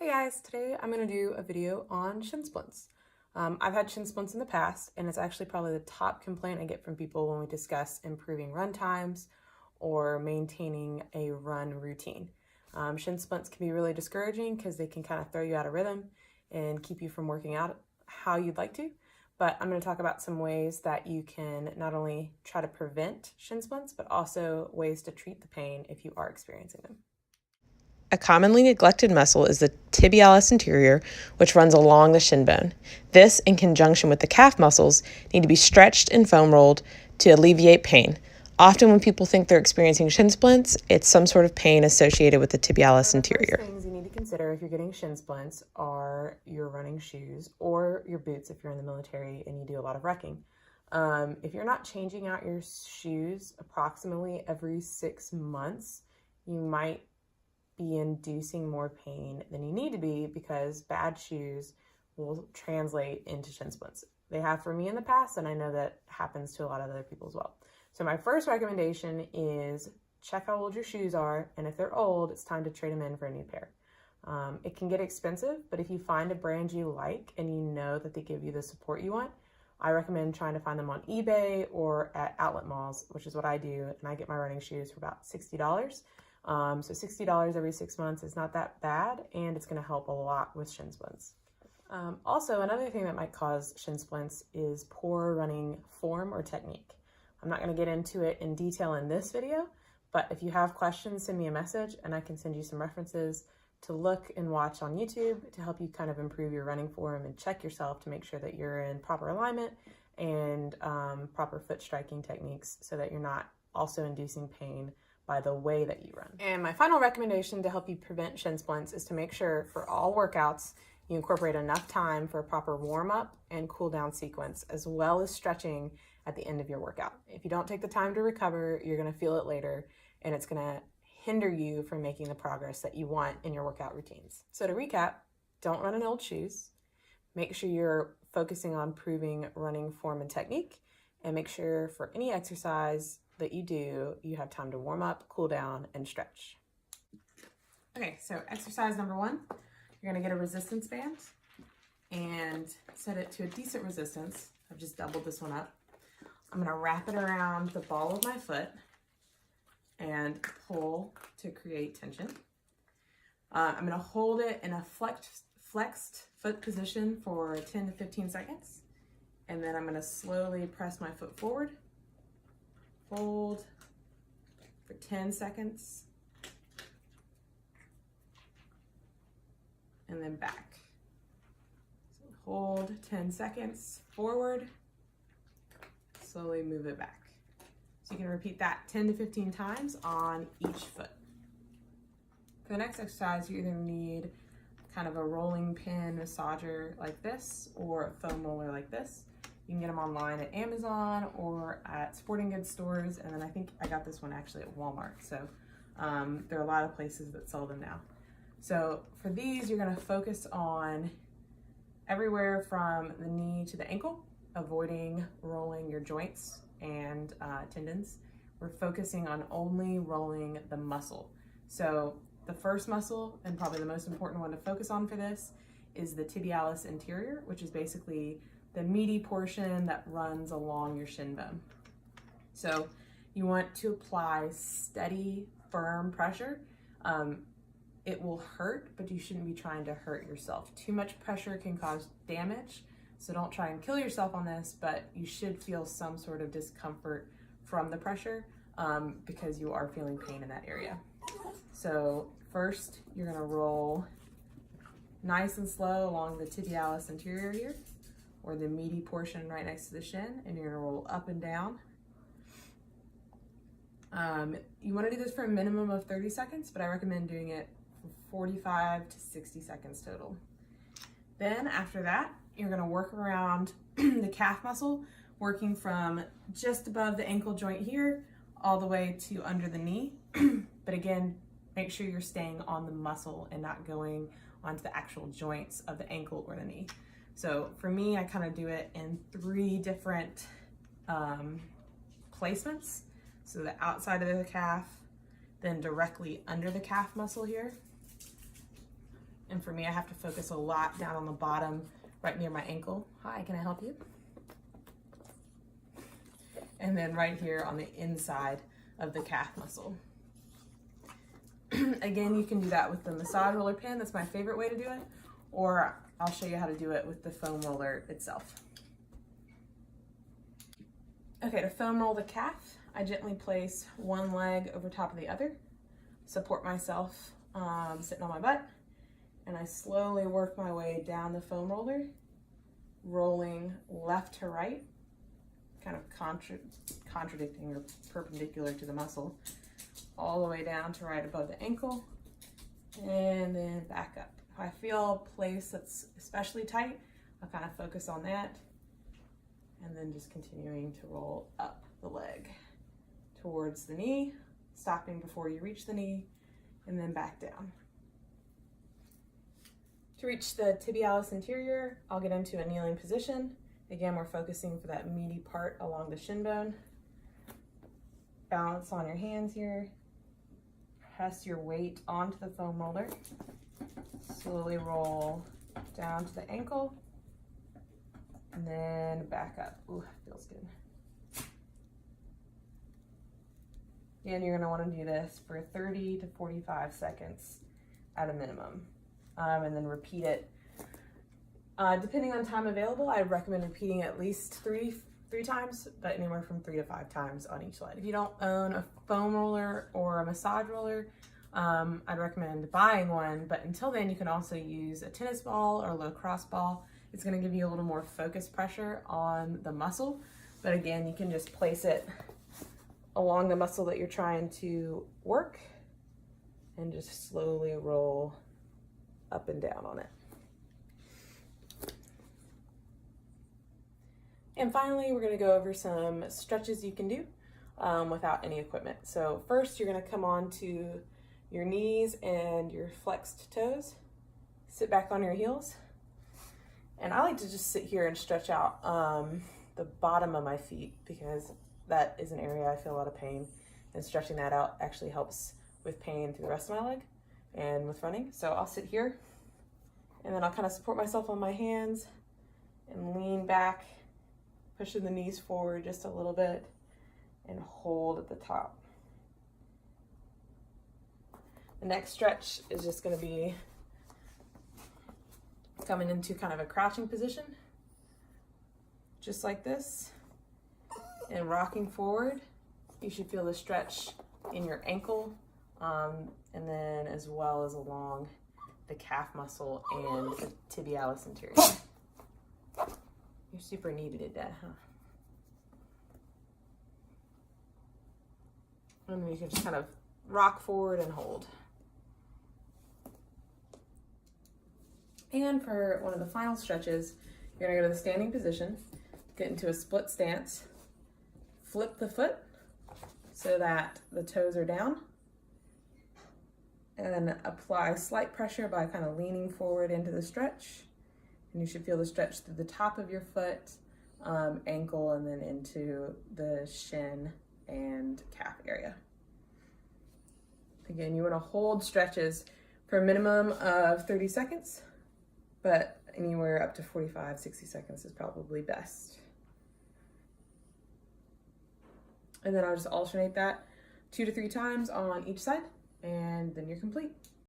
Hey guys, today I'm going to do a video on shin splints. I've had shin splints in the past, and it's actually probably the top complaint I get from people when we discuss improving run times or maintaining a run routine. Shin splints can be really discouraging because they can kind of throw you out of rhythm and keep you from working out how you'd like to. But I'm going to talk about some ways that you can not only try to prevent shin splints, but also ways to treat the pain if you are experiencing them. A commonly neglected muscle is the tibialis anterior, which runs along the shin bone. This, in conjunction with the calf muscles, need to be stretched and foam rolled to alleviate pain. Often when people think they're experiencing shin splints, it's some sort of pain associated with the tibialis anterior. The first things you need to consider if you're getting shin splints are your running shoes or your boots if you're in the military and you do a lot of wrecking. If you're not changing out your shoes approximately every 6 months, you might be inducing more pain than you need to be because bad shoes will translate into shin splints. They have for me in the past, and I know that happens to a lot of other people as well. So my first recommendation is check how old your shoes are, and if they're old, it's time to trade them in for a new pair. It can get expensive, but if you find a brand you like and you know that they give you the support you want, I recommend trying to find them on eBay or at outlet malls, which is what I do, and I get my running shoes for about $60. So $60 every 6 months is not that bad, and it's going to help a lot with shin splints. Also, another thing that might cause shin splints is poor running form or technique. I'm not going to get into it in detail in this video, but if you have questions, send me a message and I can send you some references to look and watch on YouTube to help you kind of improve your running form and check yourself to make sure that you're in proper alignment and proper foot striking techniques so that you're not also inducing pain by the way that you run. And my final recommendation to help you prevent shin splints is to make sure for all workouts you incorporate enough time for a proper warm-up and cool-down sequence, as well as stretching at the end of your workout. If you don't take the time to recover, you're going to feel it later, and it's going to hinder you from making the progress that you want in your workout routines. So to recap, don't run in old shoes. Make sure you're focusing on improving running form and technique, and make sure for any exercise that you do, you have time to warm up, cool down, and stretch. Okay, so exercise number 1, you're gonna get a resistance band and set it to a decent resistance. I've just doubled this one up. I'm gonna wrap it around the ball of my foot and pull to create tension. I'm gonna hold it in a flexed foot position for 10 to 15 seconds. And then I'm gonna slowly press my foot forward, hold for 10 seconds, and then back. So hold 10 seconds, forward, slowly move it back. So you can repeat that 10 to 15 times on each foot. For the next exercise, you either need kind of a rolling pin massager like this or a foam roller like this. You can get them online at Amazon or at sporting goods stores, and then I think I got this one actually at Walmart. So there are a lot of places that sell them now. So for these, you're gonna focus on everywhere from the knee to the ankle, avoiding rolling your joints and tendons. We're focusing on only rolling the muscle. So the first muscle, and probably the most important one to focus on for this, is the tibialis anterior, which is basically the meaty portion that runs along your shin bone. So you want to apply steady, firm pressure. It will hurt, but you shouldn't be trying to hurt yourself. Too much pressure can cause damage, so don't try and kill yourself on this, but you should feel some sort of discomfort from the pressure because you are feeling pain in that area. So first, you're gonna roll nice and slow along the tibialis anterior here, or the meaty portion right next to the shin, and you're gonna roll up and down. You wanna do this for a minimum of 30 seconds, but I recommend doing it for 45 to 60 seconds total. Then after that, you're gonna work around the calf muscle, working from just above the ankle joint here, all the way to under the knee. But again, make sure you're staying on the muscle and not going onto the actual joints of the ankle or the knee. So for me, I kind of do it in 3 different placements. So the outside of the calf, then directly under the calf muscle here, And for me, I have to focus a lot down on the bottom, right near my ankle. Hi, can I help you? And then right here on the inside of the calf muscle. Again, you can do that with the massage roller pin. That's my favorite way to do it. Or I'll show you how to do it with the foam roller itself. Okay, to foam roll the calf, I gently place one leg over top of the other, support myself sitting on my butt, and I slowly work my way down the foam roller, rolling left to right, kind of contradicting or perpendicular to the muscle, all the way down to right above the ankle, and then back up. If I feel a place that's especially tight, I'll kind of focus on that, and then just continuing to roll up the leg towards the knee, stopping before you reach the knee, and then back down. To reach the tibialis anterior, I'll get into a kneeling position. Again, we're focusing for that meaty part along the shin bone. Balance on your hands here. Press your weight onto the foam roller. Slowly roll down to the ankle, and then back up. Ooh, feels good. Again, you're gonna wanna do this for 30 to 45 seconds at a minimum. And then repeat it. Depending on time available, I recommend repeating at least three times, but anywhere from 3 to 5 times on each leg. If you don't own a foam roller or a massage roller, I'd recommend buying one, but until then you can also use a tennis ball or a lacrosse ball. It's gonna give you a little more focus pressure on the muscle, but again, you can just place it along the muscle that you're trying to work and just slowly roll up and down on it. And finally, we're gonna go over some stretches you can do without any equipment. So first, you're gonna come on to your knees and your flexed toes. Sit back on your heels. And I like to just sit here and stretch out the bottom of my feet because that is an area I feel a lot of pain. And stretching that out actually helps with pain through the rest of my leg and with running. So I'll sit here and then I'll kind of support myself on my hands and lean back, pushing the knees forward just a little bit and hold at the top. The next stretch is just going to be coming into kind of a crouching position, just like this, and rocking forward. You should feel the stretch in your ankle, and then as well as along the calf muscle and the tibialis anterior. You super needed it, Dad, huh? And then you can just kind of rock forward and hold. And for one of the final stretches, you're gonna go to the standing position, get into a split stance, flip the foot so that the toes are down, and then apply slight pressure by kind of leaning forward into the stretch. And you should feel the stretch through the top of your foot, ankle, and then into the shin and calf area. Again, you wanna hold stretches for a minimum of 30 seconds, but anywhere up to 45, 60 seconds is probably best. And then I'll just alternate that 2 to 3 times on each side, and then you're complete.